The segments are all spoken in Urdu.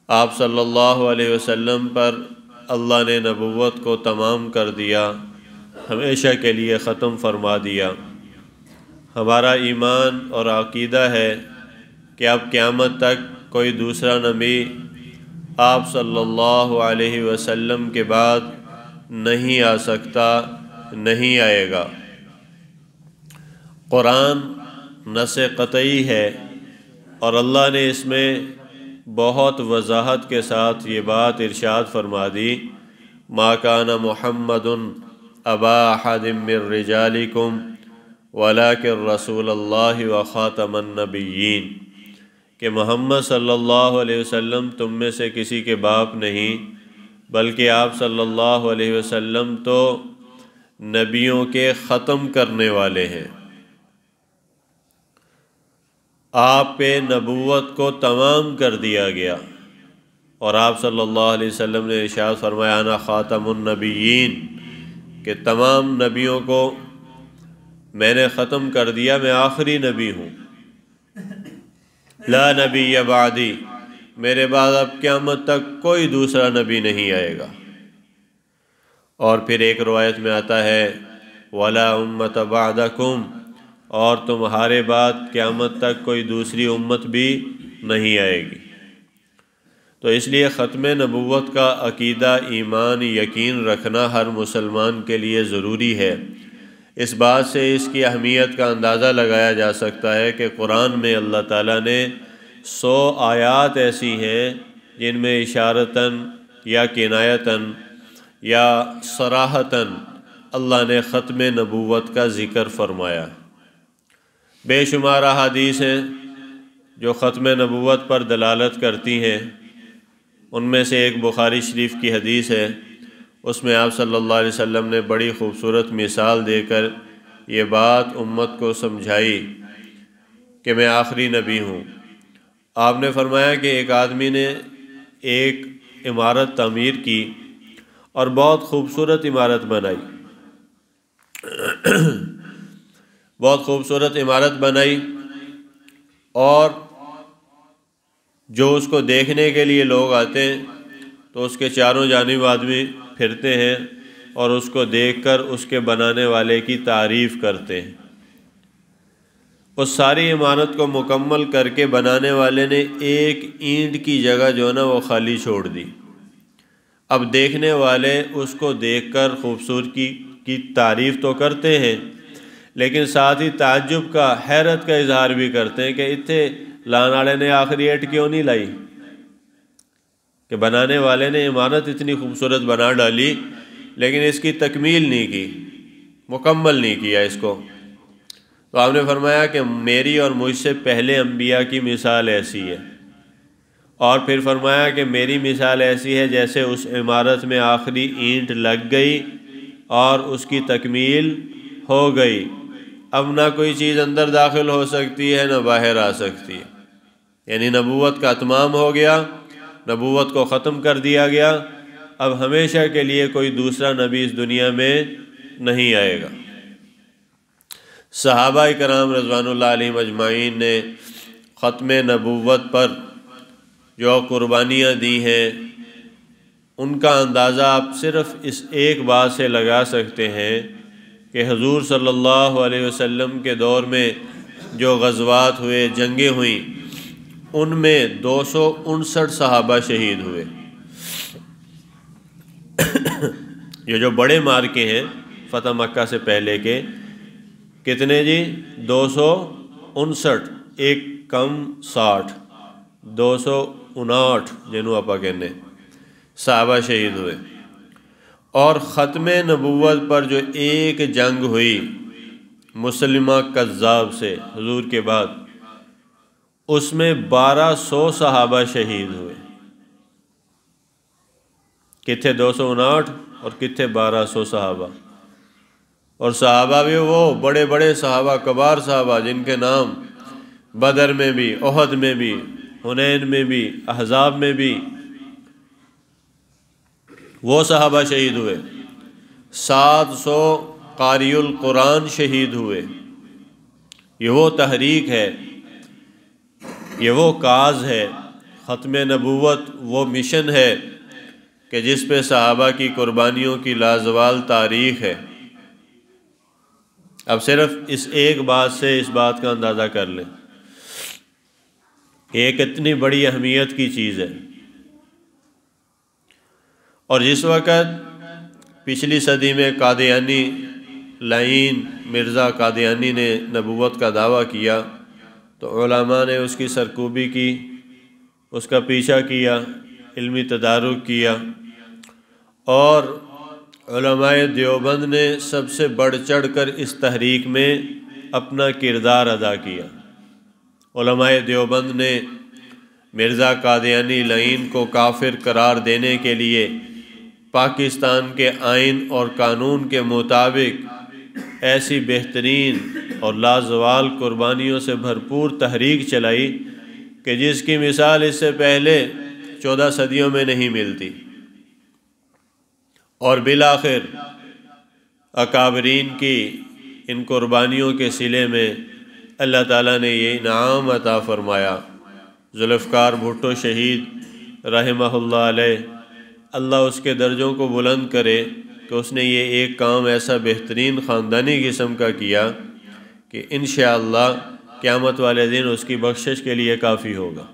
آپ صلی اللہ علیہ وسلم پر اللہ نے نبوت کو تمام کر دیا، ہمیشہ کے لیے ختم فرما دیا۔ ہمارا ایمان اور عقیدہ ہے کہ اب قیامت تک کوئی دوسرا نبی آپ صلی اللہ علیہ وسلم کے بعد نہیں آ سکتا، نہیں آئے گا۔ قرآن نص قطعی ہے اور اللہ نے اس میں بہت وضاحت کے ساتھ یہ بات ارشاد فرما دی، ما کان محمد ابا احد من رجالکم ولکن رسول اللہ وخاتم النبیین، کہ محمد صلی اللہ علیہ وسلم تم میں سے کسی کے باپ نہیں، بلکہ آپ صلی اللہ علیہ وسلم تو نبیوں کے ختم کرنے والے ہیں۔ آپ پہ نبوت کو تمام کر دیا گیا، اور آپ صلی اللہ علیہ وسلم نے ارشاد فرمایا انا خاتم النبیین، کہ تمام نبیوں کو میں نے ختم کر دیا، میں آخری نبی ہوں۔ لا نبی بعدی، میرے بعد اب قیامت تک کوئی دوسرا نبی نہیں آئے گا۔ اور پھر ایک روایت میں آتا ہے ولا امت بعدکم، اور تمہارے بعد قیامت تک کوئی دوسری امت بھی نہیں آئے گی۔ تو اس لیے ختم نبوت کا عقیدہ، ایمان، یقین رکھنا ہر مسلمان کے لیے ضروری ہے۔ اس بات سے اس کی اہمیت کا اندازہ لگایا جا سکتا ہے کہ قرآن میں اللہ تعالیٰ نے 100 آیات ایسی ہیں جن میں اشارتاً یا کنایتاً یا صراحتاً اللہ نے ختم نبوت کا ذکر فرمایا۔ بے شمار احادیث ہیں جو ختم نبوت پر دلالت کرتی ہیں۔ ان میں سے ایک بخاری شریف کی حدیث ہے، اس میں آپ صلی اللہ علیہ وسلم نے بڑی خوبصورت مثال دے کر یہ بات امت کو سمجھائی کہ میں آخری نبی ہوں۔ آپ نے فرمایا کہ ایک آدمی نے ایک عمارت تعمیر کی اور بہت خوبصورت عمارت بنائی، بہت خوبصورت عمارت بنائی، اور جو اس کو دیکھنے کے لیے لوگ آتے ہیں تو اس کے چاروں جانب آدمی پھرتے ہیں اور اس کو دیکھ کر اس کے بنانے والے کی تعریف کرتے ہیں۔ اس ساری عمارت کو مکمل کر کے بنانے والے نے ایک اینٹ کی جگہ جو ہے نا وہ خالی چھوڑ دی۔ اب دیکھنے والے اس کو دیکھ کر خوبصورتی کی تعریف تو کرتے ہیں، لیکن ساتھ ہی تعجب کا، حیرت کا اظہار بھی کرتے ہیں کہ اتنے لان والے نے آخری اینٹ کیوں نہیں لائی، کہ بنانے والے نے عمارت اتنی خوبصورت بنا ڈالی لیکن اس کی تکمیل نہیں کی، مکمل نہیں کیا اس کو۔ تو آپ نے فرمایا کہ میری اور مجھ سے پہلے انبیاء کی مثال ایسی ہے، اور پھر فرمایا کہ میری مثال ایسی ہے جیسے اس عمارت میں آخری اینٹ لگ گئی اور اس کی تکمیل ہو گئی، اب نہ کوئی چیز اندر داخل ہو سکتی ہے نہ باہر آ سکتی ہے، یعنی نبوت کا اتمام ہو گیا، نبوت کو ختم کر دیا گیا، اب ہمیشہ کے لیے کوئی دوسرا نبی اس دنیا میں نہیں آئے گا۔ صحابہ کرام رضوان اللہ علیہم اجمعین نے ختم نبوت پر جو قربانیاں دی ہیں ان کا اندازہ آپ صرف اس ایک بات سے لگا سکتے ہیں کہ حضور صلی اللہ علیہ وسلم کے دور میں جو غزوات ہوئے، جنگیں ہوئیں، ان میں 259 صحابہ شہید ہوئے۔ یہ جو بڑے مارکے ہیں فتح مکہ سے پہلے کے، کتنے جی؟ 259، ایک کم 60، 259 جنوں آپ کہنے صحابہ شہید ہوئے۔ اور ختم نبوت پر جو ایک جنگ ہوئی مسلمہ کذاب سے حضور کے بعد، اس میں 1200 صحابہ شہید ہوئے۔ کتنے 259 اور کتنے 1200 صحابہ، اور صحابہ بھی وہ بڑے بڑے صحابہ، کبار صحابہ جن کے نام بدر میں بھی، احد میں بھی، حنین میں بھی، احزاب میں بھی، وہ صحابہ شہید ہوئے۔ 700 قاری القرآن شہید ہوئے۔ یہ وہ تحریک ہے، یہ وہ کاز ہے ختم نبوت وہ مشن ہے کہ جس پہ صحابہ کی قربانیوں کی لازوال تاریخ ہے۔ اب صرف اس ایک بات سے اس بات کا اندازہ کر لیں، ایک اتنی بڑی اہمیت کی چیز ہے۔ اور جس وقت پچھلی صدی میں قادیانی لعین مرزا قادیانی نے نبوت کا دعویٰ کیا تو علماء نے اس کی سرکوبی کی، اس کا پیچھا کیا، علمی تدارک کیا، اور علماء دیوبند نے سب سے بڑھ چڑھ کر اس تحریک میں اپنا کردار ادا کیا۔ علماء دیوبند نے مرزا قادیانی لعین کو کافر قرار دینے کے لیے پاکستان کے آئین اور قانون کے مطابق ایسی بہترین اور لازوال قربانیوں سے بھرپور تحریک چلائی کہ جس کی مثال اس سے پہلے 14 صدیوں میں نہیں ملتی، اور بالآخر اکابرین کی ان قربانیوں کے صلے میں اللہ تعالیٰ نے یہ انعام عطا فرمایا۔ ذوالفقار بھٹو شہید رحمہ اللہ علیہ، اللہ اس کے درجوں کو بلند کرے کہ اس نے یہ ایک کام ایسا بہترین خاندانی قسم کا کیا کہ انشاءاللہ قیامت والے دن اس کی بخشش کے لیے کافی ہوگا۔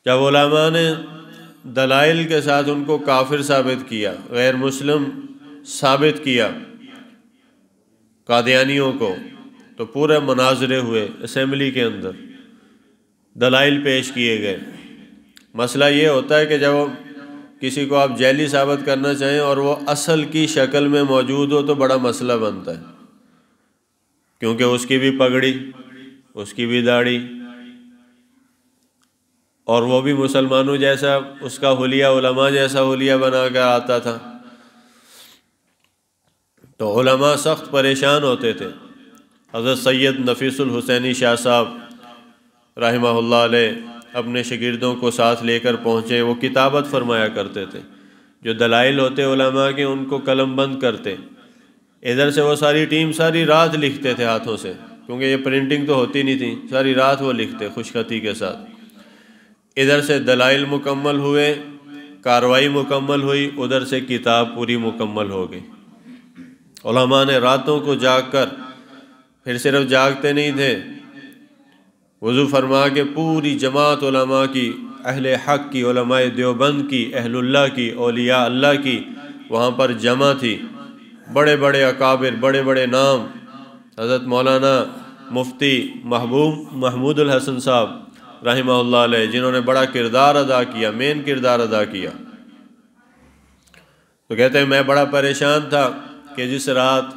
جب علماء نے دلائل کے ساتھ ان کو کافر ثابت کیا، غیر مسلم ثابت کیا قادیانیوں کو، تو پورے مناظرے ہوئے اسمبلی کے اندر، دلائل پیش کیے گئے۔ مسئلہ یہ ہوتا ہے کہ جب کسی کو آپ جعلی ثابت کرنا چاہیں اور وہ اصل کی شکل میں موجود ہو تو بڑا مسئلہ بنتا ہے، کیونکہ اس کی بھی پگڑی، اس کی بھی داڑھی، اور وہ بھی مسلمانوں جیسا، اس کا حلیہ علماء جیسا حلیہ بنا کر آتا تھا۔ تو علماء سخت پریشان ہوتے تھے۔ حضرت سید نفیس الحسینی شاہ صاحب رحمہ اللہ علیہ اپنے شاگردوں کو ساتھ لے کر پہنچے، وہ کتابت فرمایا کرتے تھے، جو دلائل ہوتے علماء کے ان کو قلم بند کرتے، ادھر سے وہ ساری ٹیم ساری رات لکھتے تھے ہاتھوں سے، کیونکہ یہ پرنٹنگ تو ہوتی نہیں تھی، ساری رات وہ لکھتے خوش خطی کے ساتھ۔ ادھر سے دلائل مکمل ہوئے، کاروائی مکمل ہوئی، ادھر سے کتاب پوری مکمل ہو گئی۔ علماء نے راتوں کو جاگ کر، پھر صرف جاگتے نہیں تھے، وضو فرما کے پوری جماعت علماء کی، اہل حق کی، علماء دیوبند کی، اہل اللہ کی، اولیاء اللہ کی وہاں پر جمع تھی۔ بڑے بڑے اکابر، بڑے بڑے نام، حضرت مولانا مفتی محمود الحسن صاحب رحمہ اللہ علیہ، جنہوں نے بڑا کردار ادا کیا، مین کردار ادا کیا۔ تو کہتے ہیں میں بڑا پریشان تھا کہ جس رات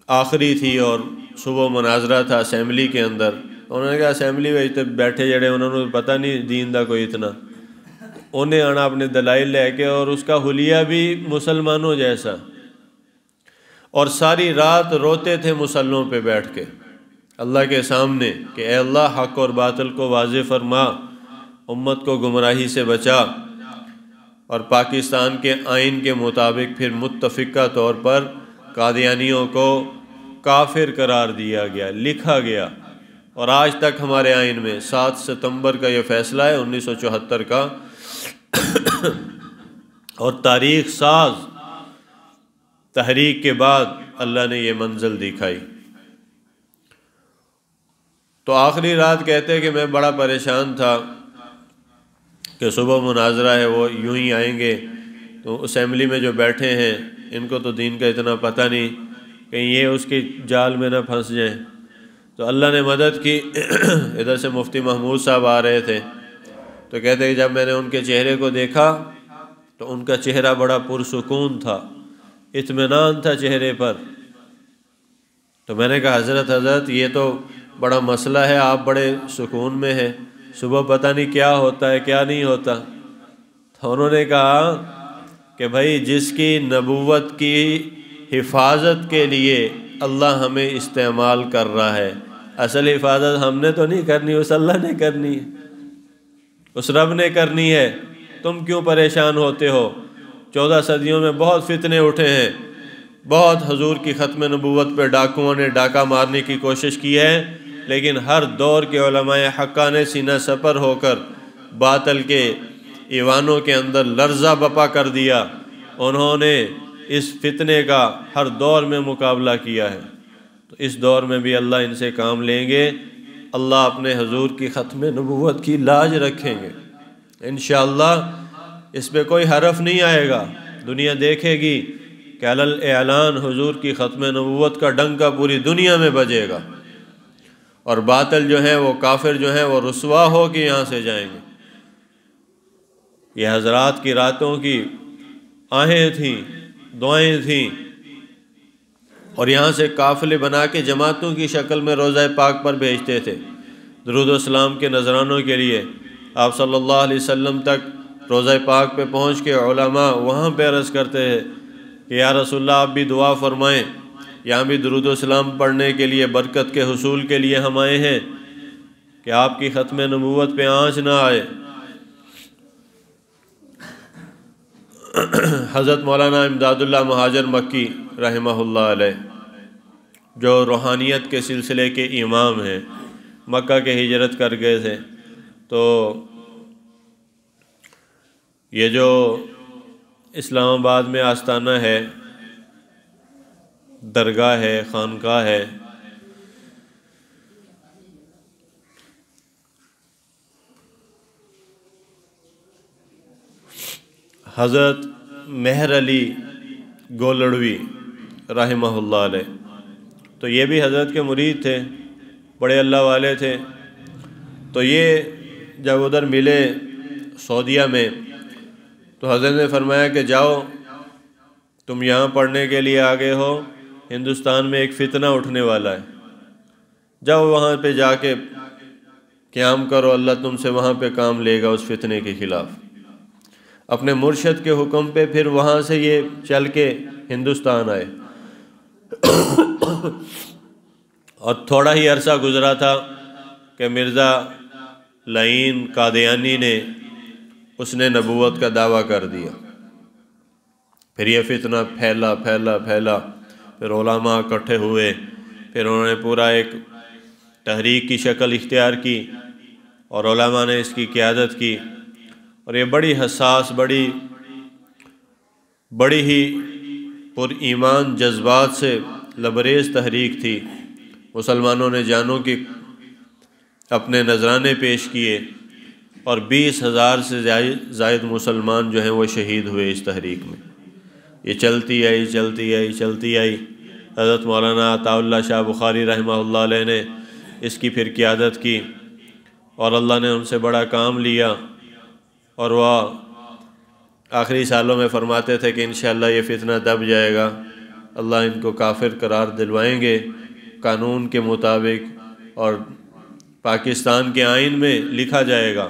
آخری تھی اور صبح مناظرہ تھا اسمبلی کے اندر، انہوں نے کہا اسمبلی میں بیٹھے جڑے انہوں نے پتہ نہیں دین دا کوئی اتنا، انہیں آنا اپنے دلائل لے کے، اور اس کا حلیہ بھی مسلمانوں جیسا، اور ساری رات روتے تھے مسلوں پہ بیٹھ کے اللہ کے سامنے کہ اے اللہ حق اور باطل کو واضح فرما، امت کو گمراہی سے بچا۔ اور پاکستان کے آئین کے مطابق پھر متفقہ طور پر قادیانیوں کو کافر قرار دیا گیا، لکھا گیا، اور آج تک ہمارے آئین میں 7 ستمبر کا یہ فیصلہ ہے 1974 کا، اور تاریخ ساز تحریک کے بعد اللہ نے یہ منزل دکھائی۔ تو آخری رات کہتے کہ میں بڑا پریشان تھا کہ صبح مناظرہ ہے، وہ یوں ہی آئیں گے، تو اسمبلی میں جو بیٹھے ہیں ان کو تو دین کا اتنا پتہ نہیں، کہیں یہ اس کے جال میں نہ پھنس جائیں۔ تو اللہ نے مدد کی، ادھر سے مفتی محمود صاحب آ رہے تھے، تو کہتے کہ جب میں نے ان کے چہرے کو دیکھا تو ان کا چہرہ بڑا پرسکون تھا، اطمینان تھا چہرے پر۔ تو میں نے کہا حضرت یہ تو بڑا مسئلہ ہے، آپ بڑے سکون میں ہیں، صبح پتہ نہیں کیا ہوتا ہے کیا نہیں ہوتا۔ تو انہوں نے کہا کہ بھائی جس کی نبوت کی حفاظت کے لیے اللہ ہمیں استعمال کر رہا ہے، اصل حفاظت ہم نے تو نہیں کرنی، اس اللہ نے کرنی ہے، اس رب نے کرنی ہے، تم کیوں پریشان ہوتے ہو؟ 14 صدیوں میں بہت فتنے اٹھے ہیں، بہت حضور کی ختم نبوت پہ ڈاکوؤں نے ڈاکہ مارنے کی کوشش کی ہے، لیکن ہر دور کے علماء حقہ نے سینہ سپر ہو کر باطل کے ایوانوں کے اندر لرزہ بپا کر دیا. انہوں نے اس فتنے کا ہر دور میں مقابلہ کیا ہے. تو اس دور میں بھی اللہ ان سے کام لیں گے. اللہ اپنے حضور کی ختم نبوت کی لاج رکھیں گے انشاءاللہ. اس پہ کوئی حرف نہیں آئے گا. دنیا دیکھے گی کہ علل اعلان حضور کی ختم نبوت کا ڈنکا پوری دنیا میں بجے گا، اور باطل جو ہیں وہ کافر جو ہیں وہ رسوا ہو کے یہاں سے جائیں گے. یہ حضرات کی راتوں کی آہیں تھیں، دعائیں تھیں، اور یہاں سے قافلے بنا کے جماعتوں کی شکل میں روضہ پاک پر بھیجتے تھے درود و سلام کے نذرانوں کے لیے. آپ صلی اللہ علیہ وسلم تک روضہ پاک پہ پہنچ کے علماء وہاں پہ عرض کرتے ہیں کہ یا رسول اللہ آپ بھی دعا فرمائیں، یہاں بھی درود و سلام پڑھنے کے لیے، برکت کے حصول کے لیے ہم آئے ہیں کہ آپ کی ختم نبوت پہ آنچ نہ آئے. حضرت مولانا امداد اللہ مہاجر مکی رحمہ اللہ علیہ، جو روحانیت کے سلسلے کے امام ہیں، مکہ کے ہجرت کر گئے تھے. تو یہ جو اسلام آباد میں آستانہ ہے، درگاہ ہے، خانقاہ ہے، حضرت مہر علی گولڑوی رحمہ اللہ علیہ، تو یہ بھی حضرت کے مرید تھے، بڑے اللہ والے تھے. تو یہ جب ادھر ملے سعودیہ میں تو حضرت نے فرمایا کہ جاؤ، تم یہاں پڑھنے کے لیے آگے ہو، ہندوستان میں ایک فتنہ اٹھنے والا ہے، جاؤ وہاں پہ جا کے قیام کرو، اللہ تم سے وہاں پہ کام لے گا اس فتنے کے خلاف. اپنے مرشد کے حکم پہ پھر وہاں سے یہ چل کے ہندوستان آئے. اور تھوڑا ہی عرصہ گزرا تھا کہ مرزا لعین قادیانی نے اس نے نبوت کا دعویٰ کر دیا. پھر یہ فتنہ پھیلا پھیلا پھیلا، پھر علماء اکٹھے ہوئے، پھر انہوں نے پورا ایک تحریک کی شکل اختیار کی اور علماء نے اس کی قیادت کی. اور یہ بڑی حساس، بڑی ہی پر ایمان جذبات سے لبریز تحریک تھی. مسلمانوں نے جانوں کی اپنے نذرانے پیش کیے، اور 20,000 سے زائد مسلمان جو ہیں وہ شہید ہوئے اس تحریک میں. یہ چلتی آئی چلتی آئی چلتی آئی. حضرت مولانا عطا اللہ شاہ بخاری رحمہ اللہ علیہ نے اس کی پھر قیادت کی، اور اللہ نے ان سے بڑا کام لیا. اور وہ آخری سالوں میں فرماتے تھے کہ انشاءاللہ یہ فتنہ دب جائے گا، اللہ ان کو کافر قرار دلوائیں گے قانون کے مطابق، اور پاکستان کے آئین میں لکھا جائے گا.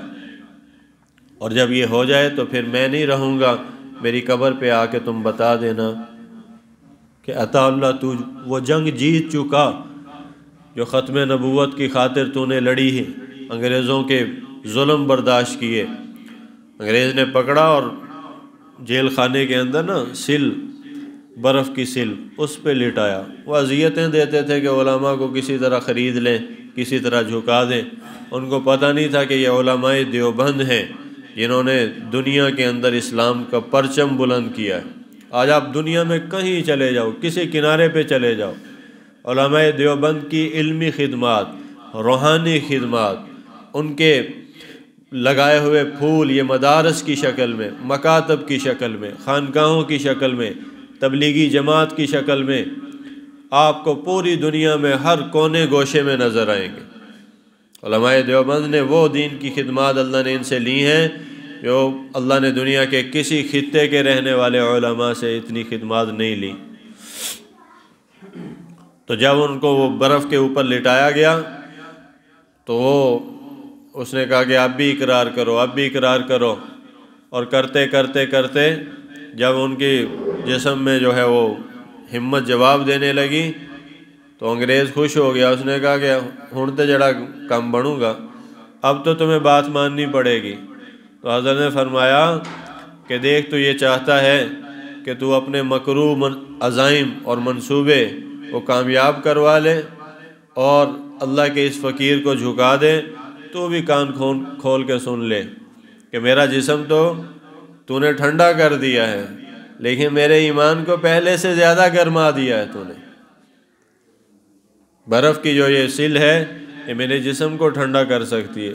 اور جب یہ ہو جائے تو پھر میں نہیں رہوں گا، میری قبر پہ آ کے تم بتا دینا کہ عطا اللہ تو وہ جنگ جیت چکا جو ختم نبوت کی خاطر تو نے لڑی ہے، انگریزوں کے ظلم برداشت کیے. انگریز نے پکڑا اور جیل خانے کے اندر سل، برف کی سل، اس پہ لٹایا. وہ اذیتیں دیتے تھے کہ علماء کو کسی طرح خرید لیں، کسی طرح جھکا دیں. ان کو پتہ نہیں تھا کہ یہ علماء دیوبند ہیں جنہوں نے دنیا کے اندر اسلام کا پرچم بلند کیا ہے. آج آپ دنیا میں کہیں چلے جاؤ، کسی کنارے پہ چلے جاؤ، علماء دیوبند کی علمی خدمات، روحانی خدمات، ان کے لگائے ہوئے پھول یہ مدارس کی شکل میں، مکاتب کی شکل میں، خانقاہوں کی شکل میں، تبلیغی جماعت کی شکل میں آپ کو پوری دنیا میں ہر کونے گوشے میں نظر آئیں گے. علماء دیوبند نے وہ دین کی خدمات اللہ نے ان سے لی ہیں جو اللہ نے دنیا کے کسی خطے کے رہنے والے علماء سے اتنی خدمات نہیں لی. تو جب ان کو وہ برف کے اوپر لٹایا گیا تو اس نے کہا کہ اب بھی اقرار کرو، اب بھی اقرار کرو. اور کرتے کرتے کرتے جب ان کی جسم میں جو ہے وہ ہمت جواب دینے لگی تو انگریز خوش ہو گیا. اس نے کہا کہ ہن تے جڑا کم بنوں گا، اب تو تمہیں بات ماننی پڑے گی. تو حضرت نے فرمایا کہ دیکھ تو یہ چاہتا ہے کہ تو اپنے مکروہ عزائم اور منصوبے کو کامیاب کروا لے، اور اللہ کے اس فقیر کو جھکا دے تو بھی کان کھول کے سن لے کہ میرا جسم تو نے ٹھنڈا کر دیا ہے، لیکن میرے ایمان کو پہلے سے زیادہ گرما دیا ہے تو نے۔ برف کی جو یہ سل ہے یہ میرے جسم کو ٹھنڈا کر سکتی ہے،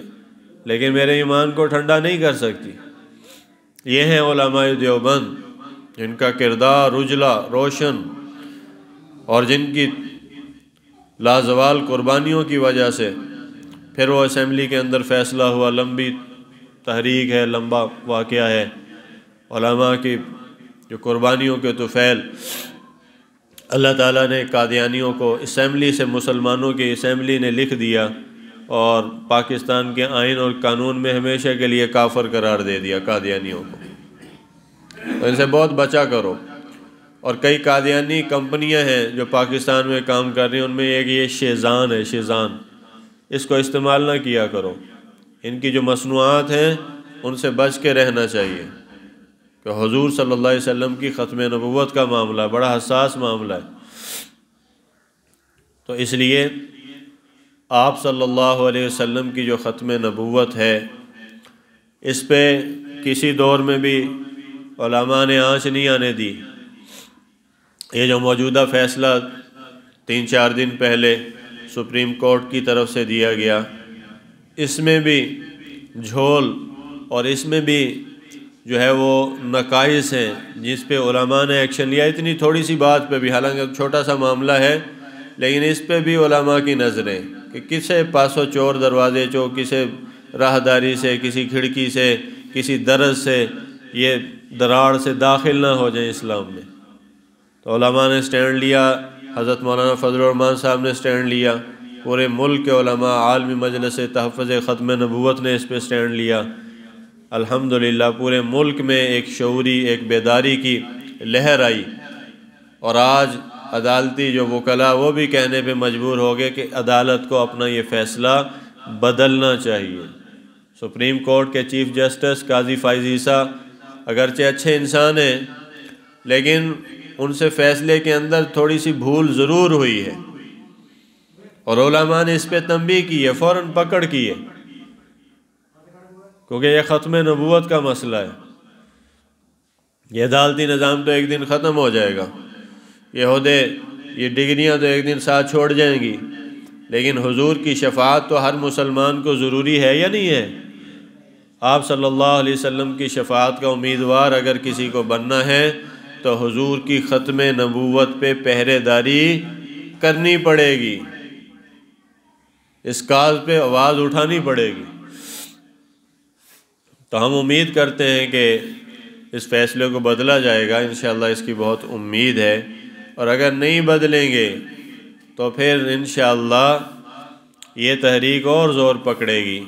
لیکن میرے ایمان کو ٹھنڈا نہیں کر سکتی۔ یہ ہیں علماء دیوبند جن کا کردار اجلا روشن اور جن کی لازوال قربانیوں کی وجہ سے پھر وہ اسمبلی کے اندر فیصلہ ہوا۔ لمبی تحریک ہے، لمبا واقعہ ہے، علماء کی جو قربانیوں کے طفیل اللہ تعالیٰ نے قادیانیوں کو اسمبلی سے، مسلمانوں کی اسمبلی نے لکھ دیا اور پاکستان کے آئین اور قانون میں ہمیشہ کے لیے کافر قرار دے دیا قادیانیوں کو۔ تو ان سے بہت بچا کرو۔ اور کئی قادیانی کمپنیاں ہیں جو پاکستان میں کام کر رہی ہیں، ان میں ایک یہ شیزان ہے، شیزان، اس کو استعمال نہ کیا کرو۔ ان کی جو مصنوعات ہیں ان سے بچ کے رہنا چاہیے، کہ حضور صلی اللہ علیہ وسلم کی ختم نبوت کا معاملہ بڑا حساس معاملہ ہے۔ تو اس لیے آپ صلی اللہ علیہ وسلم کی جو ختم نبوت ہے، اس پہ کسی دور میں بھی علماء نے آنچ نہیں آنے دی۔ یہ جو موجودہ فیصلہ 3-4 دن پہلے سپریم کورٹ کی طرف سے دیا گیا، اس میں بھی جھول اور اس میں بھی جو ہے وہ نقائص ہیں جس پہ علماء نے ایکشن لیا۔ اتنی تھوڑی سی بات پہ بھی، حالانکہ چھوٹا سا معاملہ ہے، لیکن اس پہ بھی علماء کی نظریں کہ کسے پاسو چور دروازے چو، کسے راہداری سے، کسی کھڑکی سے، کسی درز سے، یہ دراڑ سے داخل نہ ہو جائیں اسلام میں۔ تو علماء نے سٹینڈ لیا، حضرت مولانا فضل الرحمان صاحب نے سٹینڈ لیا، پورے ملک کے علماء، عالمی مجلس تحفظ ختم نبوت نے اس پہ سٹینڈ لیا۔ الحمدللہ پورے ملک میں ایک شعوری، ایک بیداری کی لہر آئی، اور آج عدالتی جو وکلاء وہ بھی کہنے پہ مجبور ہو گئے کہ عدالت کو اپنا یہ فیصلہ بدلنا چاہیے۔ سپریم کورٹ کے چیف جسٹس قاضی فائز عیسیٰ اگرچہ اچھے انسان ہیں، لیکن ان سے فیصلے کے اندر تھوڑی سی بھول ضرور ہوئی ہے، اور علماء نے اس پہ تنبیہ کی ہے، فوراً پکڑ کی ہے، کیونکہ یہ ختم نبوت کا مسئلہ ہے۔ یہ عدالتی نظام تو ایک دن ختم ہو جائے گا، یہ عہدے، یہ ڈگریاں تو ایک دن ساتھ چھوڑ جائیں گی، لیکن حضور کی شفاعت تو ہر مسلمان کو ضروری ہے یا نہیں ہے؟ آپ صلی اللہ علیہ وسلم کی شفاعت کا امیدوار اگر کسی کو بننا ہے تو حضور کی ختم نبوت پہ پہرے داری کرنی پڑے گی، اس کاز پہ آواز اٹھانی پڑے گی۔ تو ہم امید کرتے ہیں کہ اس فیصلے کو بدلا جائے گا، انشاءاللہ اس کی بہت امید ہے، اور اگر نہیں بدلیں گے تو پھر انشاءاللہ یہ تحریک اور زور پکڑے گی،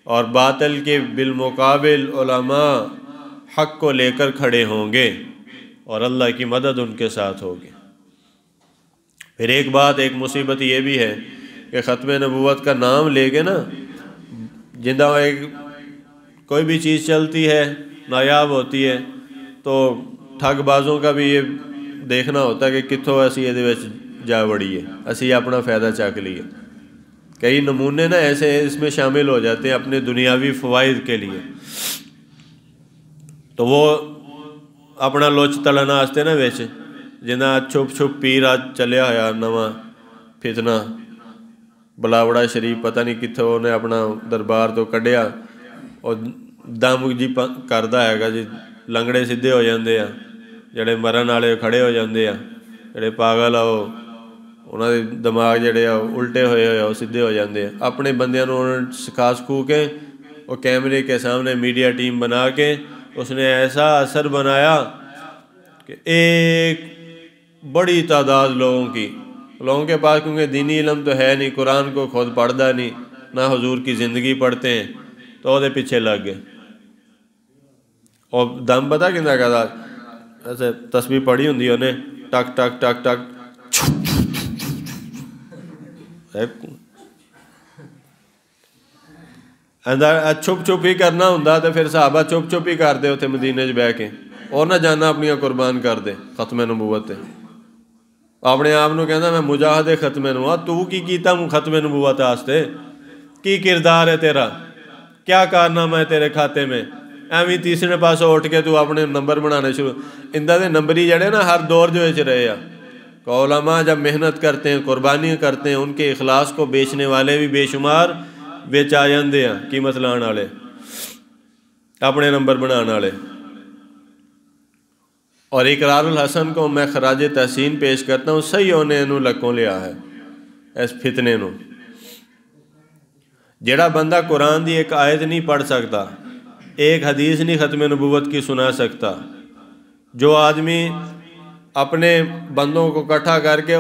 اور باطل کے بالمقابل علماء حق کو لے کر کھڑے ہوں گے، اور اللہ کی مدد ان کے ساتھ ہوگی۔ پھر ایک بات، ایک مصیبت یہ بھی ہے کہ ختم نبوت کا نام لے کے نا، جندہ کوئی بھی چیز چلتی ہے، نایاب ہوتی ہے، تو ٹھگ بازوں کا بھی یہ دیکھنا ہوتا ہے کہ کتوں اسی یہ جا وڑی ہے، اسی اپنا فائدہ چک لیے۔ کئی نمونے نا ایسے اس میں شامل ہو جاتے ہیں اپنے دنیاوی فوائد کے لیے، تو وہ اپنا لوچ تڑنا آستے نا ویچ، جنہاں چھپ چھپ پیر آج چلیا ہوا نواں فتنہ بلاوڑا شریف، پتہ نہیں کتوں نے اپنا دربار تو کڈیا، اور دم جی کردا ہے گا جی، لنگڑے سیدھے ہو جاندے ہیں، جڑے مرن والے کھڑے ہو جاندے ہیں، جڑے پاگل انہاں دے دماغ جڑے الٹے ہوئے وہ سیدھے ہو جاندے ہیں۔ اپنے بندیاں نوں سکھا سکھو کے وہ کیمرے کے سامنے میڈیا ٹیم بنا کے اس نے ایسا اثر بنایا کہ ایک بڑی تعداد لوگوں کے پاس، کیونکہ دینی علم تو ہے نہیں، قرآن کو خود پڑھدا نہیں، نہ حضور کی زندگی پڑھتے ہیں، تو وہ دے پیچھے لگ گئے، اور دم پتہ کہنا کہتا ایسے تسبیح پڑھی ہوں انہیں، ٹک ٹک ٹک ٹک چھپ چھپ ہی کرنا ہوں، تو پھر صحابہ چھپ چھپ ہی کرتے ہوتے مدینے بہ کے، اور نہ جانا اپنی قربان کر دے ختم نبوت۔ اپنے آپ نو کہندا میں مجاہد ختم نبوت، تو کی کیتا ختم نبوت واسطے؟ کی کردار ہے تیرا؟ کیا کارنامہ ہے تیرے کھاتے میں؟ ایویں تیسرے پاسوں اٹھ کے تو اپنے نمبر بنانے شروع، اندہ دے نمبری جڑے نا ہر دور جو وچ رہے ہیں کہ علماء جب محنت کرتے ہیں، قربانی کرتے ہیں، ان کے اخلاص کو بیچنے والے بھی بے شمار بیچ آ جاندے ہیں، قیمت لان والے، اپنے نمبر بنانے والے۔ اور اقرار الحسن کو میں خراج تحسین پیش کرتا ہوں، صحیح ہونے انہوں لکوں لیا ہے اس فتنے نو۔ جڑا بندہ قرآن دی ایک آیت نہیں پڑھ سکتا، ایک حدیث نہیں ختم نبوت کی سنا سکتا، جو آدمی اپنے بندوں کو کٹھا کر کے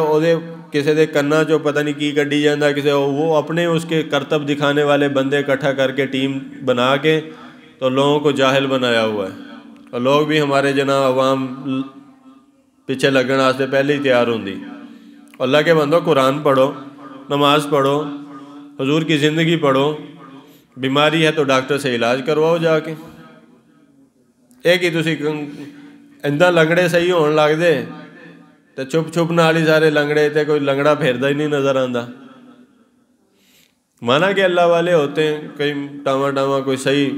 کسی دے کنا جو پتہ نہیں کی کڈی جاندہ، کسی وہ اپنے اس کے کرتب دکھانے والے بندے کٹھا کر کے ٹیم بنا کے تو لوگوں کو جاہل بنایا ہوا ہے۔ اور لوگ بھی ہمارے جناب عوام پیچھے لگن واسطے پہلے ہی تیار ہوندی۔ اللہ کے بندو قرآن پڑھو، نماز پڑھو، حضور کی زندگی پڑھو، بیماری ہے تو ڈاکٹر سے علاج کرواؤ جا کے۔ ایک ہی تسی اندہ لنگڑے صحیح ہون لگ دے تو چھپ چھپ نال ہی سارے لنگڑے تے کوئی لنگڑا پھیردا ہی نہیں نظر آندا۔ مانا کہ اللہ والے ہوتے ہیں کئی ٹاواں کوئی صحیح،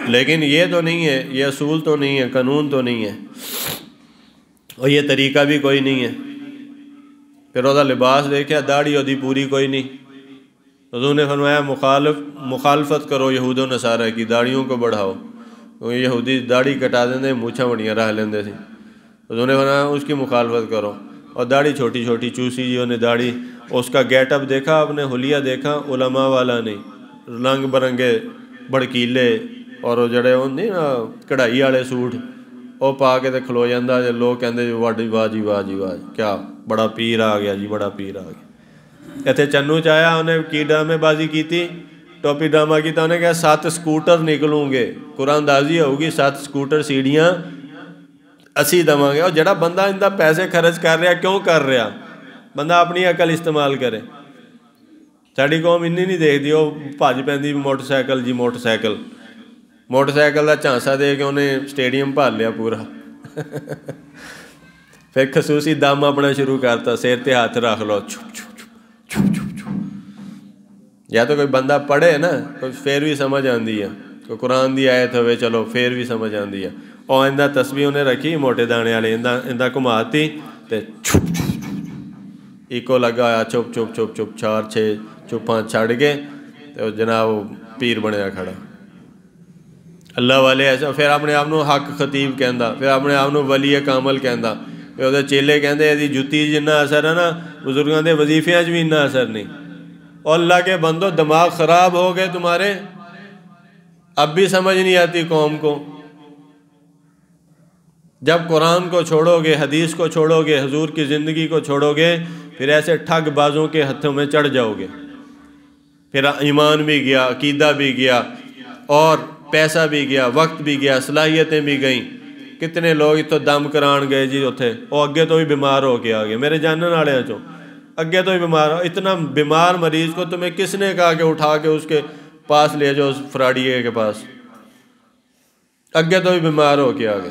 لیکن یہ تو نہیں ہے، یہ اصول تو نہیں ہے، قانون تو نہیں ہے، اور یہ طریقہ بھی کوئی نہیں ہے۔ پھر وہ لباس دیکھا، داڑھی دی پوری کوئی نہیں۔ حضور نے فرمایا مخالفت کرو یہود و نصارہ کی، داڑھیوں کو بڑھاؤ، کیونکہ یہودی داڑھی کٹا دیندے، مونچھاں بڑیاں رہ لیندے تھے۔ حضور نے فرمایا اس کی مخالفت کرو، اور داڑھی چھوٹی چھوٹی چوسی جی انہیں داڑھی، اس کا گیٹ اپ دیکھا آپ نے، حلیہ دیکھا، علماء والا نہیں، رنگ برنگے بڑکیلے، اور وہ جڑے نہیں نا کڑھائی والے سوٹ وہ پا کے تے کھلو جاندہ، لوگ کہندے واہ جی واہ جی واہ جی واہ، کیا بڑا پیر آ گیا جی، بڑا پیر آ گیا۔ ایتھے چنو چایا انہیں کی ڈرامے بازی کی تھی، ٹوپی ڈرامہ کیتا، انہیں کہا 7 سکوٹر نکلوں گے، قرآن دازی ہوگی 7 سکوٹر سیڑھیاں اسی دواں گے۔ اور جڑا بندہ اندہ پیسے خرچ کر رہا کیوں کر رہا؟ بندہ اپنی عقل استعمال کرے۔ ساڑی قوم انی نہیں دیکھ دی، وہ بھاج پیندی موٹر سائیکل جی موٹر سائیکل دا چانسا دے کے انہیں سٹیڈیم بھر لیا پورا، پھر خصوصی دم اپنا شروع کرتا، سیر تے ہاتھ رکھ لو، چھپ چھپ چھپ چھپ چھپ چھپ۔ یا تو کوئی بندہ پڑھے نا تو پھر بھی سمجھ آندی ہے، کوئی قرآن دی آیت ہوئے چلو پھر بھی سمجھ آندی ہے۔ اور اندہ تسبیح انہیں رکھی موٹے دانے والے، اندہ گھماتی تے چھپ چھپ ایکو لگا، چھپ چھپ چھپ چھپ 4 6 چھپاں چھڑ کے تو جناب پیر بنیا کھڑا۔ اللہ والے ایسا پھر اپنے آپ نو حق خطیب کہندا، پھر اپنے آپ نو ولی کامل کہندا، پھر وہ چیلے کہندے یہ جتی جنہ اثر ہے نا بزرگاں دے وظیفیاں بھی اتنا اثر نہیں۔ اور اللہ کے بندو دماغ خراب ہو گئے تمہارے، اب بھی سمجھ نہیں آتی قوم کو۔ جب قرآن کو چھوڑو گے، حدیث کو چھوڑو گے، حضور کی زندگی کو چھوڑو گے، پھر ایسے ٹھگ بازوں کے ہتھوں میں چڑھ جاؤ گے۔ پھر ایمان بھی گیا، عقیدہ بھی گیا، اور پیسہ بھی گیا، وقت بھی گیا، صلاحیتیں بھی گئیں۔ کتنے لوگ تو دم کران گئے جی اتھے، وہ اگے تو بھی بیمار ہو کے آگئے، میرے جاننے والے چوں اگے تو بھی بیمار ہو۔ اتنا بیمار مریض کو تمہیں کس نے کہا کہ اٹھا کے اس کے پاس لے جاؤ، اس فراڈیے کے پاس؟ اگے تو بھی بیمار ہو کے آگئے۔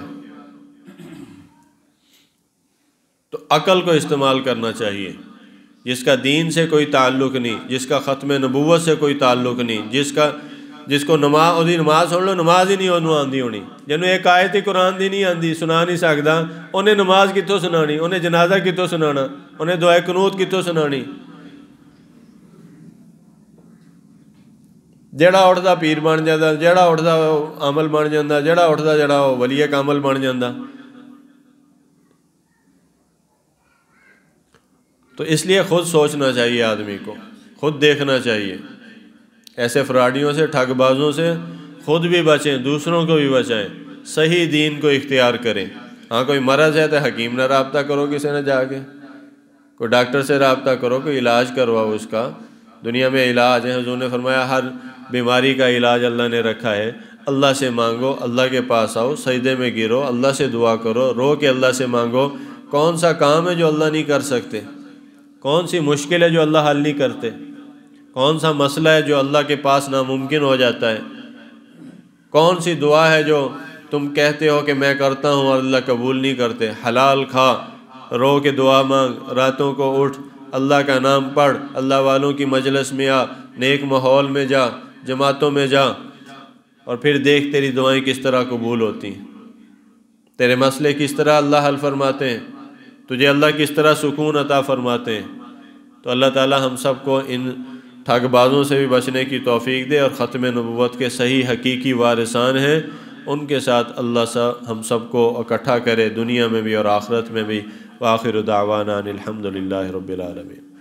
تو عقل کو استعمال کرنا چاہیے، جس کا دین سے کوئی تعلق نہیں، جس کا ختم نبوت سے کوئی تعلق نہیں، جس کو نماز سن لو، نماز ہی نہیں انہوں آندھی ہونی، جنہوں ایک آیت ہی قرآن دی نہیں آندھی، سنا نہیں سکتا، انہیں نماز کتوں سنانی، انہیں جنازہ کتوں سنانا، انہیں دعائے قنوت کتوں سنانی۔ جڑا اٹھدا پیر بن جاتا، جڑا اٹھدا عمل بن جاتا، جڑا اٹھدا جڑا ولی کامل بن جاتا۔ تو اس لیے خود سوچنا چاہیے، آدمی کو خود دیکھنا چاہیے، ایسے فراڈیوں سے، ٹھگ بازوں سے خود بھی بچیں، دوسروں کو بھی بچائیں، صحیح دین کو اختیار کریں۔ ہاں کوئی مرض ہے تو حکیم نہ رابطہ کرو، کسی نے جا کے کوئی ڈاکٹر سے رابطہ کرو، کوئی علاج کرواؤ اس کا۔ دنیا میں علاج ہے، حضور نے فرمایا ہر بیماری کا علاج اللہ نے رکھا ہے۔ اللہ سے مانگو، اللہ کے پاس آؤ، سجدے میں گرو، اللہ سے دعا کرو، رو کے اللہ سے مانگو۔ کون سا کام ہے جو اللہ نہیں کر سکتے؟ کون سی مشکل ہے جو اللہ حل نہیں کرتے؟ کون سا مسئلہ ہے جو اللہ کے پاس ناممکن ہو جاتا ہے؟ کون سی دعا ہے جو تم کہتے ہو کہ میں کرتا ہوں اور اللہ قبول نہیں کرتے؟ حلال کھا، رو کے دعا مانگ، راتوں کو اٹھ، اللہ کا نام پڑھ، اللہ والوں کی مجلس میں آ، نیک ماحول میں جا، جماعتوں میں جا، اور پھر دیکھ تیری دعائیں کس طرح قبول ہوتی ہیں، تیرے مسئلے کس طرح اللہ حل فرماتے ہیں، تجھے اللہ کس طرح سکون عطا فرماتے ہیں۔ تو اللہ تعالی ہم سب کو ان ٹھگ بازوں سے بھی بچنے کی توفیق دے، اور ختم نبوت کے صحیح حقیقی وارثان ہیں ان کے ساتھ اللہ ہم سب کو اکٹھا کرے، دنیا میں بھی اور آخرت میں بھی۔ وآخر دعوانا ان الحمد للہ رب العالمین۔